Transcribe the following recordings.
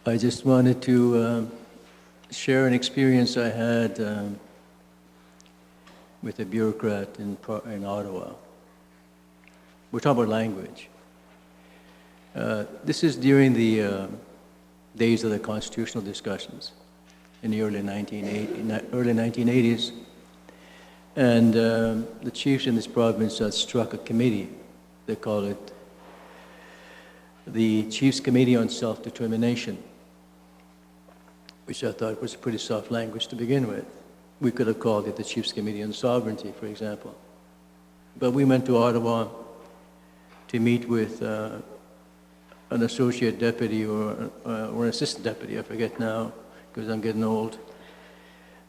I just wanted to share an experience I had with a bureaucrat in Ottawa. We're talking about language. This is during the days of the constitutional discussions in the early 1980s. And the chiefs in this province had struck a committee. They call it the Chiefs Committee on Self-Determination, which I thought was pretty soft language to begin with. We could have called it the Chiefs Committee on Sovereignty, for example. But we went to Ottawa to meet with an associate deputy or an assistant deputy, I forget now, because I'm getting old.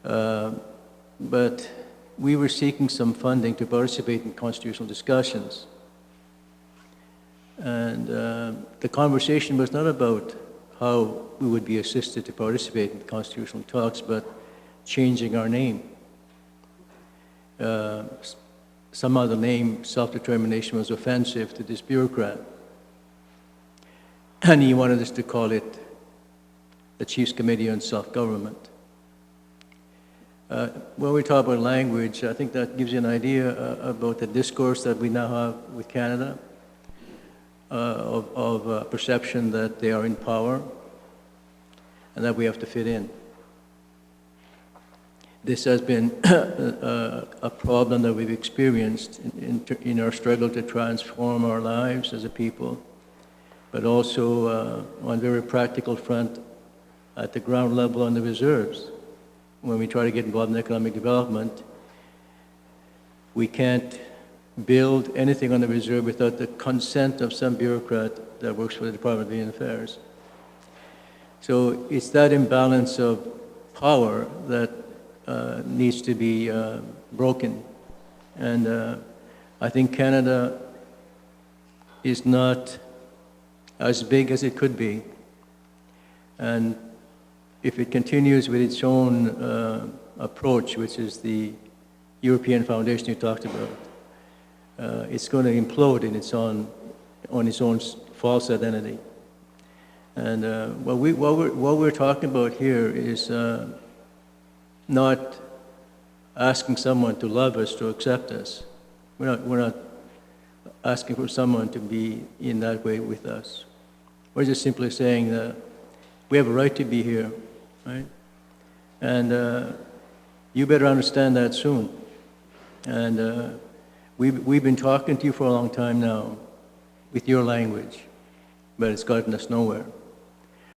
But we were seeking some funding to participate in constitutional discussions. And the conversation was not about how we would be assisted to participate in constitutional talks, but changing our name. Somehow the name self-determination was offensive to this bureaucrat. And he wanted us to call it the Chiefs Committee on Self-Government. When we talk about language, I think that gives you an idea about the discourse that we now have with Canada, of perception that they are in power and that we have to fit in. This has been a problem that we've experienced in our struggle to transform our lives as a people, but also on a very practical front at the ground level on the reserves. When we try to get involved in economic development, we can't build anything on the reserve without the consent of some bureaucrat that works for the Department of Indian Affairs. So it's that imbalance of power that needs to be broken. And I think Canada is not as big as it could be. And if it continues with its own approach, which is the European Foundation you talked about, it's going to implode on its own false identity. And what we're talking about here is not asking someone to love us, to accept us. We're not asking for someone to be in that way with us. We're just simply saying that we have a right to be here, right? And you better understand that soon. And we've been talking to you for a long time now with your language, but it's gotten us nowhere.